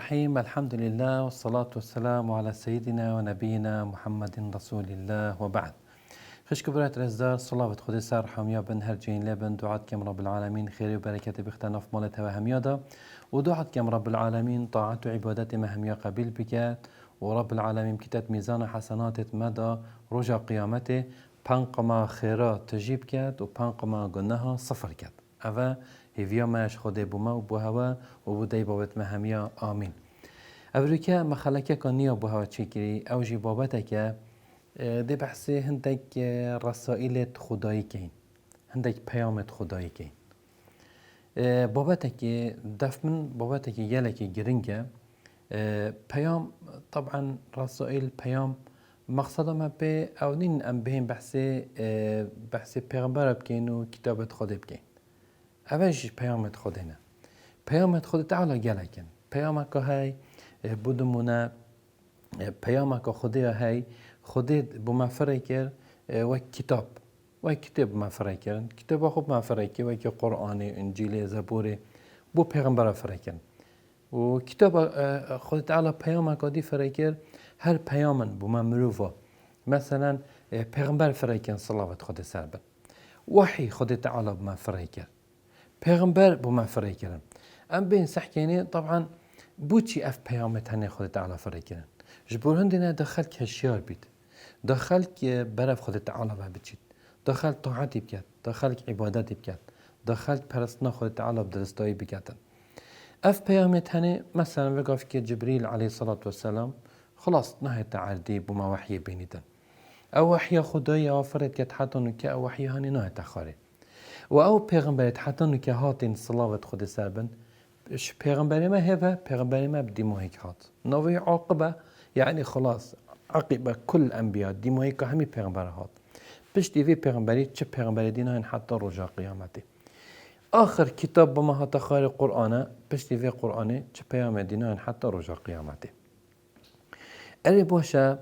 الرحيم. الحمد لله والصلاة والسلام على سيدنا ونبينا محمد رسول الله وبعد. خش كبرات رزدار صلاة خود سر حميا بن هرجين لبن دعات كم رب العالمين خير وبركة بختناف مالتها وهميادا ودعات كم رب العالمين طاعت وعبادات مهميا قبيل بكات ورب العالمين كتات ميزان حسنات مدى رجع قيامته پنقما خيرات تجيب كات وپنقما قناها صفر كات. أفا هيفيا ماش خده بوما وبوهوا وبودي بابت مهميا آمين. أبروكا مخلكا كانيا بوهوا تشكري أو جي بابتك ده بحثي هندك رسائل خدایی کن، هندك پیامت خدایی کن. بابتك دفمن بابتك يلك جرينجا پیام طبعا رسائل پیام مقصد ما به او نين ام بهم بحث پیغمبر بکن و کتابت خود بکن. اوش پیامت خودنه. پیامت خود تعالی جلکن. پیامک های بدمونه پیامک خودی های خودی بمفرای کر و کتاب مفرای کردن. کتاب خوب مفرای کرد و که قرآن، انجیل، زبور بو پیغمبر فرای کردن. و کتاب خود تعالی پیامک دی فرای کرد هر پیامن بممروفا. مثلا پیغمبر فرای کردن صلوات خود سر بر. وحی خود تعالی بمفرای کرد. پیغمبر بما فرای کردن. ام بین سحکینی طبعا بوچی اف پیامت هنی خود تعالی فرای کردن. جبور هندنا دخل كهشيار بيت دخل برف خود تعالى بچید دخل طاعتی بکرد دخل عبادتی بکرد دخل پرستنا خود تعالى بدرستایی بکردن اف پیامت هنه مثلا وقف که جبريل عليه الصلاة والسلام خلاص نهایت عردی بما وحی بینیدن او وحی خدای آفرد که حتی نکه او وحی هنه نهایت خاره و او پیغمبرت حتی نکه هاتین صلاوت خود سربن پیغمبری ما هفه پیغمبری ما بدی ماهیک هات نوی عاقبه يعني خلاص عقب كل أنبياء دي ما هيك همي پیغمبرات بش دي في پیغمبري چه پیغمبري دينا حتى رجع قيامته آخر كتاب بما هات خارج قرآن بش دي في قرآن چه پیغمبري دينا حتى رجع قيامته أري باشا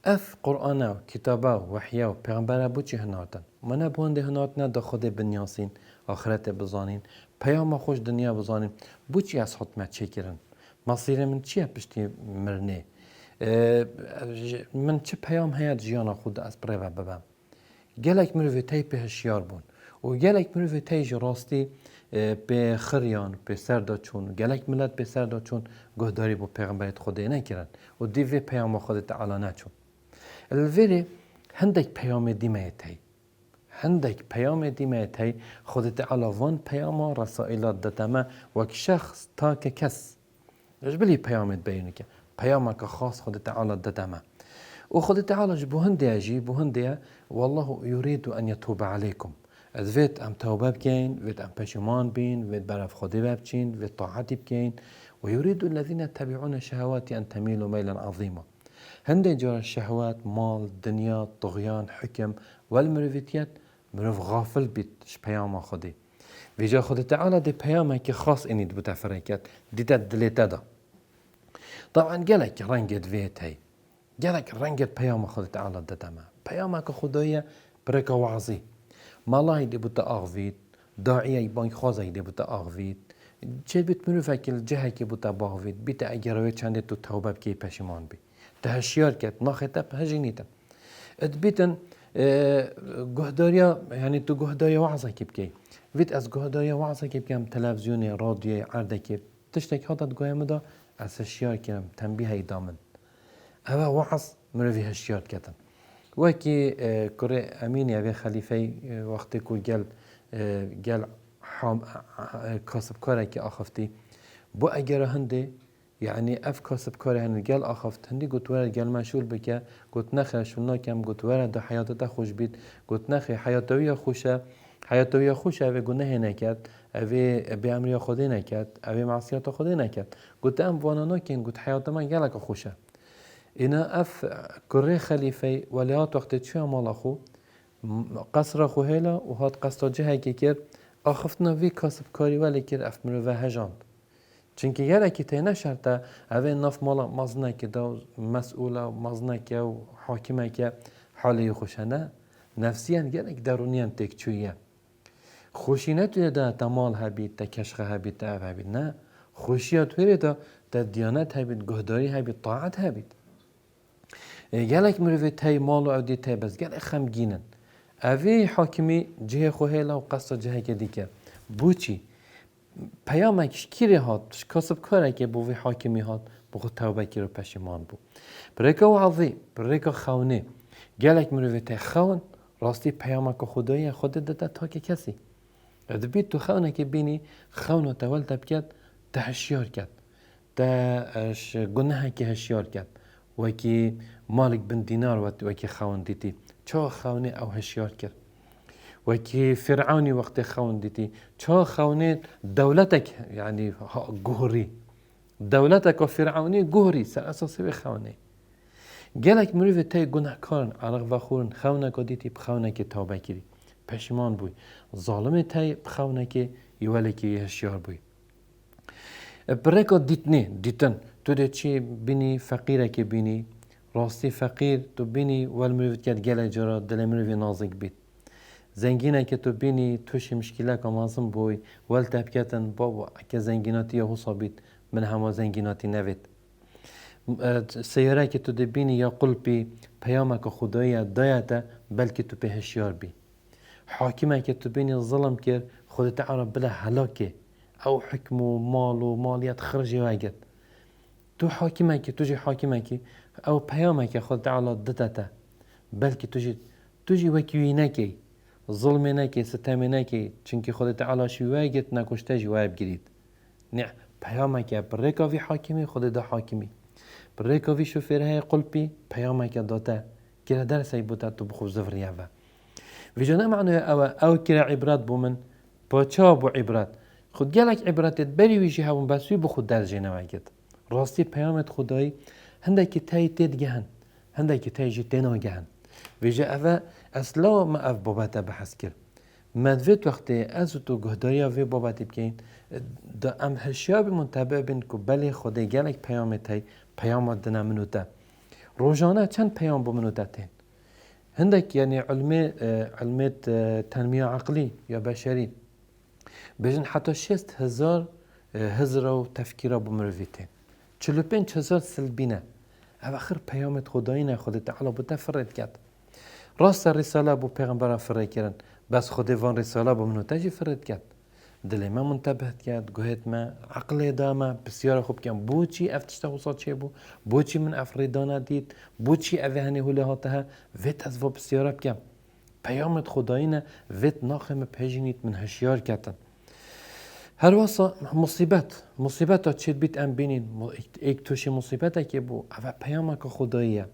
اف قرآن و كتابه و وحيه و پیغمبره بو چه هناتن منا بونده هناتنا دا خود بنياسين آخرت بزانين پیام خوش دنیا بزانين بو چه از حتمه چه کرن مصير من چيه بشتي مرنه من چه پیام هیات جیانا خود از پریوه ببم گلک مروی تای به هشیار بون و گلک مروی تای جراستی به خریان به سردا چون گلک ملت به سردا چون گهداری با پیغمبرت خدا نکردن و دیوی پیام خود تعالی نچون الویری هندک پیام دیمه تای هندک پیام دیمه تای خود تعالی وان پیام رسائلات دتما وک شخص تا که کس رجبلی پیامت بیانی که پیامک خاص خود تعالی دتما و خود تعالی بوهندی اجی بوهندی والله يريد ان يتوب عليكم از ویت ام توبه بکین ویت ام پشیمان بین ویت برف خودی بچین ویت طاعتی بکین و يريد الذين يتبعون الشهوات ان تميلوا ميلا عظيما هندی جور الشهوات مال دنیا طغیان حکم والمرویتیت مروف غافل بیت پیام خودی ویجا خود تعالی دی پیامک خاص اینید بتفرکت دیت دلیت دا طبعا جلك رنجد فيتي جلك رنجد بيام خود تعالى دتما بيامك خدايا بركة وعظي ما الله يدي بتا أغفيت داعية يبان خوازا يدي بتا أغفيت چه بيت مروفك الجهة كي بتا باغفيت بيتا اجراويت چنده تو توبه بكي پشمان بي تهشيار كت ناخته بهجينيتا ادبيتن جهداريا يعني تو جهداريا وعظة كي بكي فيت از جهداريا وعظة كي بكي تلفزيوني راديو عرضه كي تشتك هاتت جايم دا از هشیار کردم تنبیه ایدامن اوه وعظ مروی هشیار کردن وکی کره امینی اوه خلیفه وقتی که گل کاسب کاره که آخفتی بو اگر هنده یعنی اف کاسب کاره هنده گل آخفت هندی گوت ورد گل مشغول بکه گوت نخه شونا کم گوت ورد دا حیاتت خوش بید گوت نخه حیاتوی خوشه اوه گناه نکرد اوه به امری خودی نکرد اوه معصیت خودی نکرد گوت ام وانا نکن گوت حیات من گلک خوشه اینا اف کره خلیفه ولیات وقتی چه مال خو قصر خو هلا و هات قصر جهه که کرد آخفتنا وی کاسب کاری ولی کرد اف مرو هجاند چونکه گلکی تی نشرته اوه ناف مالا مزنه که دا مسئوله مزنه که و حاکمه که حالی خوشه نه نفسیان گلک درونیان تکچویه خوشی نتویه دا تمال هبید تا کشخه هبید تا او هبید نه خوشیات ویره دا دیانت هبید گهداری هبید طاعت هبید گلک مروی تای مال و عودی تای بس گلک خمگینن اوی حاکمی جه خوهیلا و قصد جه که دیگر بوچی پیامکش کیری هات کسب کاره که بوی حاکمی هات بخو توبه کی رو پشیمان بو برکا وعظی برکا خونه گلک مروی تای خون راستی پیامک خدایی خود داده تا که کسی دبیت تو خونه که بینی خونه تول تبکت تهشیار کرد تاش گناه که هشیار کرد وکی مالک بن دینار وکی خون دیتی چه خونه او هشیار کرد وکی فرعونی وقت خون دیتی چه خونه دولتک یعنی گهری دولتک و فرعونی گهری سر اساسی خونه گلک مروی تای گناه کارن عرق و خورن خونه که دیتی بخونه که توبه کری پشیمان بوی ظالم تای بخونه که یوالی که هشیار بوی برکا دیتن تو ده چی بینی فقیره که بینی راستی فقیر تو بینی ول مروید کرد گله جرا دل مروی نازک بید زنگینه که تو بینی توش مشکله که مازم بوی ول تبکتن بابا که زنگیناتی یا حسا بید من همه زنگیناتی نوید سیاره که تو ده بینی یا قلبی پیامک خدایی دایته بلکه تو به هشیار بی حاکمه که تو بینی ظلم کرد خودت تعالی بلا هلاکه او حکم و مال و مالیت خرجی واجد تو حاکمه که توجی حاکمه که او پیامه که خود تعالی دتته بلکه توجی وکیوی نکی ظلم نکی ستم نکی چونکه خود تعالی شی واجد نکشته جواب گرید نه پیامه که برکاوی حاکمی خود ده حاکمی برکاوی شوفره قلبی پیامه که داته که درسی بوده تو بخو زفریه و ویجانه معنی او کرا عبرات بومن پاچا بو عبرات خود گلک عبرتت بری ویجی هون بسوی بخود درجه نواجد راستی پیامت خدایی هنده که تای تید گهن هنده که تای جی تینا گهن ویجا اوه اصلا ما اف بابت بحث کرد مدوید وقتی از تو گهداری اوه بابت بکین دا ام هشیاب منتبه بین که بلی خدای گلک پیامت تای پیامت دنا منو تا روزانه چند پیام بو منو تا تین هندك يعني علمات تنمية عقلي يا بشري بجن حتى 6000 هزرة وتفكيره بمروفيتين 45000 سلبينه اواخر پیامت خدایینه خود تعالی بو تفرد کرد راست رساله بو پیغمبر فرد کردن بس خود وان رساله بو منو تجی فرد کرد دل ما منتبه کرد گوهت ما عقل دامه بسیار خوب کم بو چی افتشته وصاد چه بو چی من افریدانه دید بو چی اوهنی هوله هاته ویت از و بسیار کم پیامت خدایینه ویت ناخم پیجینیت من هشیار کردن هر واسه مصیبت ها چید بیت ام بینین ایک توشی مصیبت که بو اوه پیامه که خداییه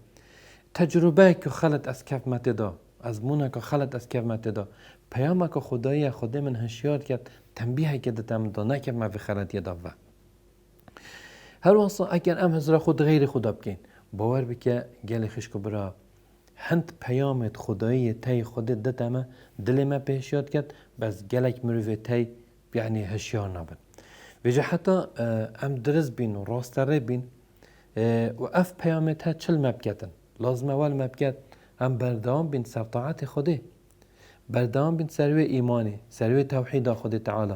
تجربه که خلط از کف متدا از مونه که خلط از کف متدا پیامه که خداییه خدا من هشیار کرد تنبیه که دتم دا نکرد ما به خلط یه داوه هر واسه اگر ام هزار خود غیر خدا بکن باور بکه گل خشک برا هند پیامت خدایی تای خود دتم دل ما به هشیار کرد بس گلک مروی تای یعنی هشیار نبن ویجا حتی ام درز بین و راستره بین و اف پیامت ها چل مبکتن لازم اول مبکت ام بردام بین سر طاعت خوده بردام بین سروی ایمانی سروی توحید خود تعالی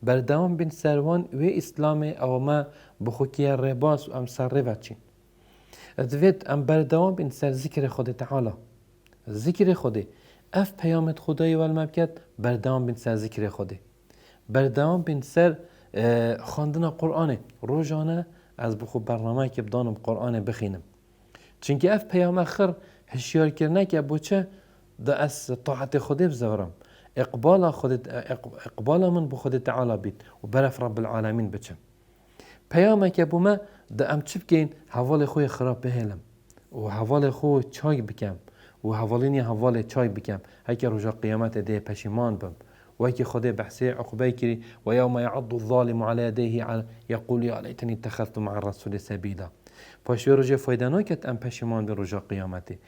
بردام بین سروان و اسلام او ما بخوکی رباس و ام سر ربچین دوید ام بردام بین سر ذکر خود تعالی ذکر خوده اف پیامت خدای ول مبکت بردام بین سر ذکر خوده بردام بین سر خواندن قرآن روزانه از بخو برنامه که بدانم قرآن بخینم چونکه اف پیام اخر هشیار کرنه که بوچه دا از طاعت خودی بزورم اقبال من بخود تعالی بید و برف رب العالمین بچم پیامه که بو ما دا ام چی بکین حوال خوی خراب بهلم و حوال خو چای بکم و حوالینی حوال چای بکم هکی رجا قیامت ده پشیمان بم وكي خدي بحسي عقبي كري ويوم يعض الظالم على يديه يقول يا ليتني اتخذت مع الرسول سبيلا باش رجع فايدانو كت ام پشیمان به رجا قیامتی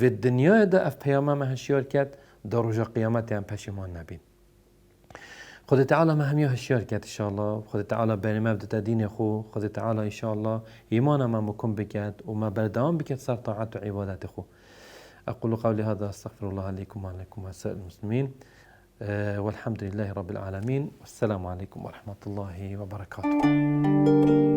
و دنیا ده اف پیامه ما هشیار کرد در رجا قیامتی ام پشیمان نبین خود تعالی ما همیو هشیار کرد ان شاء الله خود تعالی بین ما بدت دین خو خود تعالی ان شاء الله ایمان ما مکن بکرد و ما بردام بکرد سر طاعت و عبادت خو اقول قولي هذا استغفر الله لكم وعليكم وسائر المسلمين والحمد لله رب العالمين والسلام عليكم ورحمة الله وبركاته